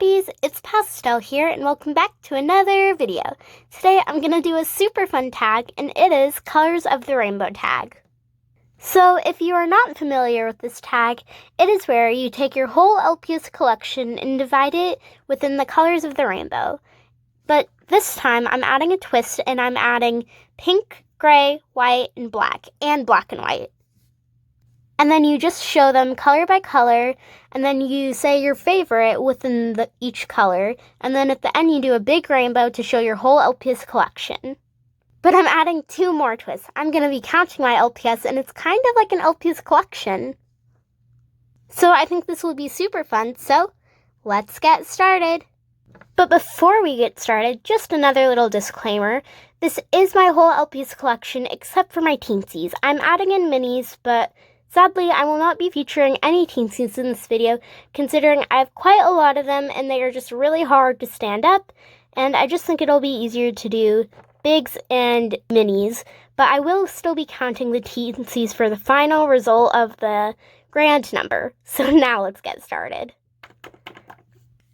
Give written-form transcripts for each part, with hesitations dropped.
Puppies, it's Pastel here and welcome back to another video. Today I'm going to do a super fun tag and it is Colors of the Rainbow tag. So if you are not familiar with this tag, it is where you take your whole LPS collection and divide it within the colors of the rainbow. But this time I'm adding a twist and I'm adding pink, gray, white, and black and white. And then you just show them color by color, and then you say your favorite within each color, and then at the end you do a big rainbow to show your whole LPS collection. But I'm adding two more twists. I'm going to be counting my LPS, and it's kind of like an LPS collection. So I think this will be super fun, so let's get started. But before we get started, just another little disclaimer. This is my whole LPS collection except for my teensies. I'm adding in minis, but sadly, I will not be featuring any teensies in this video, considering I have quite a lot of them and they are just really hard to stand up, and I just think it'll be easier to do bigs and minis, but I will still be counting the teensies for the final result of the grand number. So now let's get started.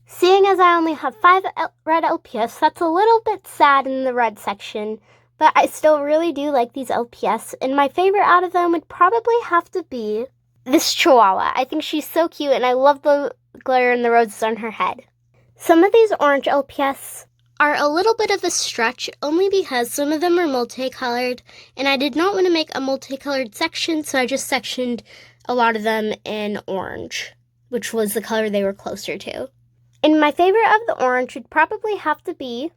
Seeing as I only have 5 red LPS, that's a little bit sad in the red section, but I still really do like these LPS, and my favorite out of them would probably have to be this Chihuahua. I think she's so cute, and I love the glitter and the roses on her head. Some of these orange LPS are a little bit of a stretch, only because some of them are multicolored, and I did not want to make a multicolored section, so I just sectioned a lot of them in orange, which was the color they were closer to. And my favorite of the orange would probably have to be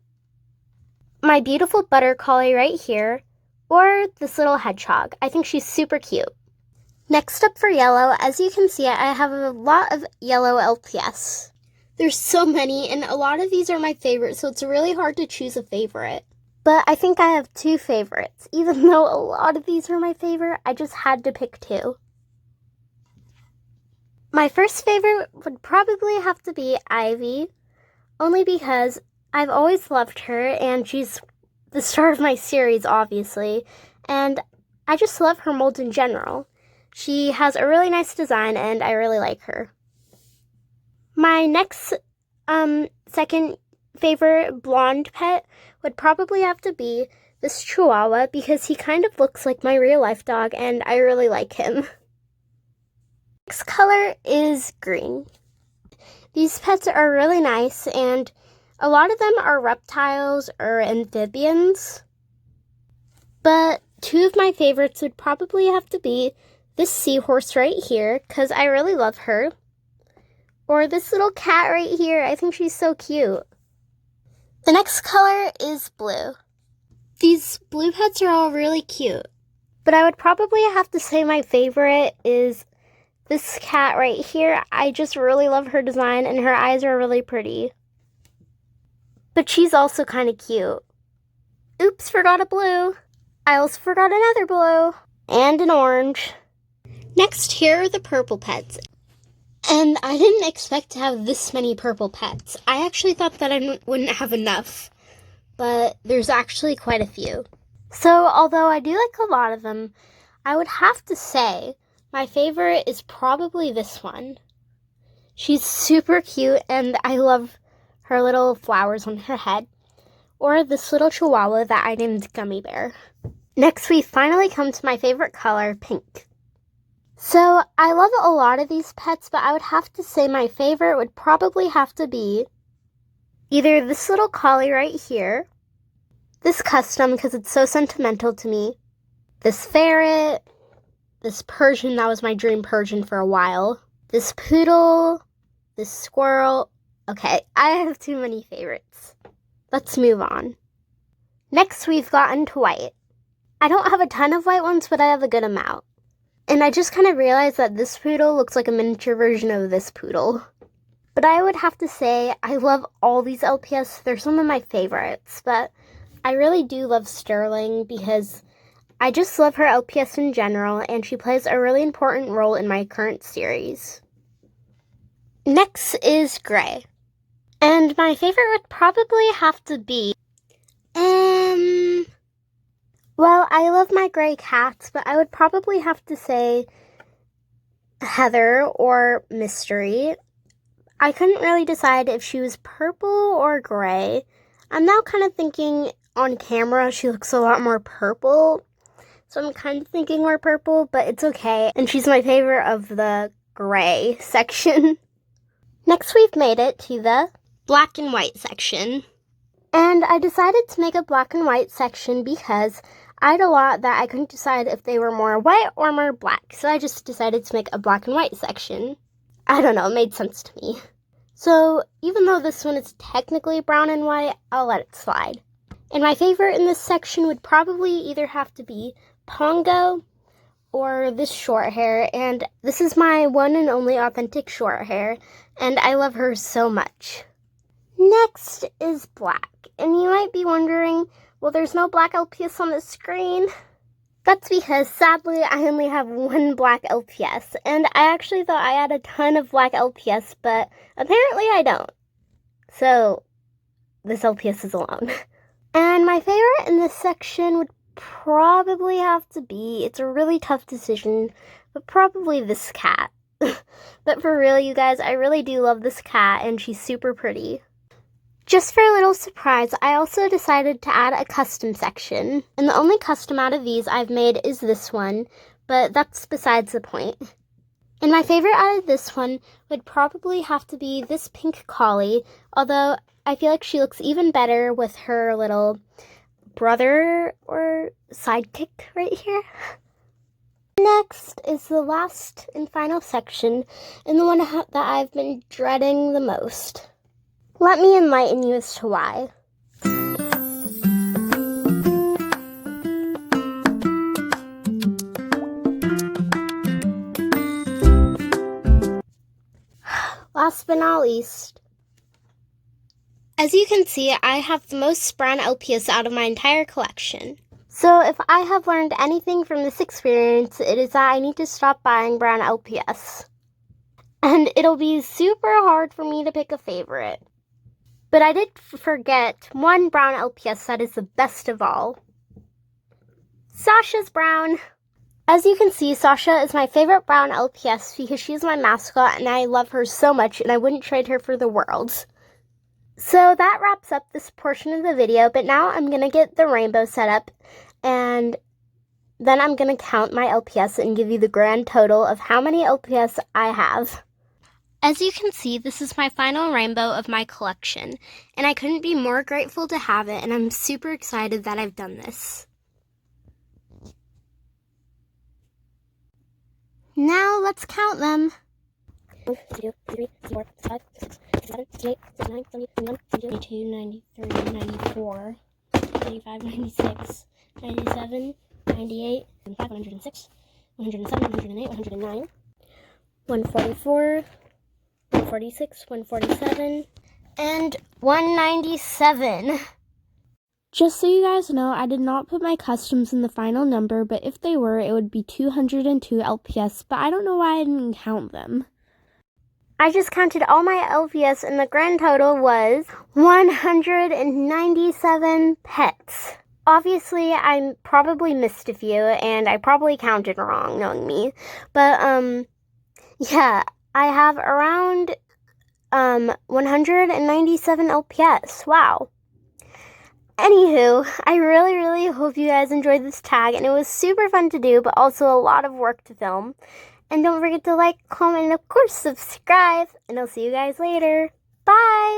my beautiful butter collie right here, or this little hedgehog. I think she's super cute. Next up for yellow, as you can see, I have a lot of yellow LPS. There's so many, and a lot of these are my favorites, so it's really hard to choose a favorite. But I think I have 2 favorites. Even though a lot of these are my favorite, I just had to pick 2. My first favorite would probably have to be Ivy, only because I've always loved her, and she's the star of my series, obviously, and I just love her mold in general. She has a really nice design, and I really like her. My next, second favorite blonde pet would probably have to be this Chihuahua, because he kind of looks like my real-life dog, and I really like him. Next color is green. These pets are really nice, and a lot of them are reptiles or amphibians, but 2 of my favorites would probably have to be this seahorse right here, because I really love her, or this little cat right here. I think she's so cute. The next color is blue. These blue pets are all really cute, but I would probably have to say my favorite is this cat right here. I just really love her design, and her eyes are really pretty. But she's also kind of cute. Oops, forgot a blue. I also forgot another blue. And an orange. Next, here are the purple pets. And I didn't expect to have this many purple pets. I actually thought that I wouldn't have enough. But there's actually quite a few. So, although I do like a lot of them, I would have to say my favorite is probably this one. She's super cute, and I love her little flowers on her head, or this little Chihuahua that I named Gummy Bear. Next, we finally come to my favorite color, pink. So, I love a lot of these pets, but I would have to say my favorite would probably have to be either this little collie right here, this custom because it's so sentimental to me, this ferret, this Persian that was my dream Persian for a while, this poodle, this squirrel. Okay, I have too many favorites. Let's move on. Next, we've gotten to white. I don't have a ton of white ones, but I have a good amount. And I just kind of realized that this poodle looks like a miniature version of this poodle. But I would have to say I love all these LPS. They're some of my favorites, but I really do love Sterling because I just love her LPS in general, and she plays a really important role in my current series. Next is gray. And my favorite would probably have to be, well, I love my gray cats, but I would probably have to say Heather or Mystery. I couldn't really decide if she was purple or gray. I'm now kind of thinking on camera she looks a lot more purple. So I'm kind of thinking more purple, but it's okay. And she's my favorite of the gray section. Next, we've made it to the black and white section. And I decided to make a black and white section because I had a lot that I couldn't decide if they were more white or more black. So I just decided to make a black and white section. I don't know, it made sense to me. So even though this one is technically brown and white, I'll let it slide. And my favorite in this section would probably either have to be Pongo or this short hair. And this is my one and only authentic short hair. And I love her so much. Next is black. And you might be wondering, well, there's no black LPS on the screen. That's because, sadly, I only have one black LPS. And I actually thought I had a ton of black LPS, but apparently I don't. So, this LPS is alone. And my favorite in this section would probably have to be, it's a really tough decision, but probably this cat. But for real, you guys, I really do love this cat, and she's super pretty. Just for a little surprise, I also decided to add a custom section. And the only custom out of these I've made is this one, but that's besides the point. And my favorite out of this one would probably have to be this pink collie, although I feel like she looks even better with her little brother or sidekick right here. Next is the last and final section, and the one that I've been dreading the most. Let me enlighten you as to why. Last but not least, as you can see, I have the most brown LPS out of my entire collection. So if I have learned anything from this experience, it is that I need to stop buying brown LPS. And it'll be super hard for me to pick a favorite. But I did forget one brown LPS that is the best of all. Sasha's brown. As you can see, Sasha is my favorite brown LPS because she's my mascot and I love her so much and I wouldn't trade her for the world. So that wraps up this portion of the video, but now I'm going to get the rainbow set up and then I'm going to count my LPS and give you the grand total of how many LPS I have. As you can see, this is my final rainbow of my collection, and I couldn't be more grateful to have it, and I'm super excited that I've done this. Now let's count them. 1, 2, 3, 4, 5, 6, 7, 8, 9, 10, 11, 92, 93, 94, 95, 96, 97, 98, 106, 107, 108, 109, 144, 146, 147, and 197. Just so you guys know, I did not put my customs in the final number, but if they were, it would be 202 LPS, but I don't know why I didn't count them. I just counted all my LPS, and the grand total was 197 pets. Obviously, I probably missed a few, and I probably counted wrong, knowing me, but, yeah. I have around 197 LPS. Wow. Anywho, I really hope you guys enjoyed this tag, and it was super fun to do, but also a lot of work to film. And don't forget to like, comment, and of course subscribe, and I'll see you guys later. Bye!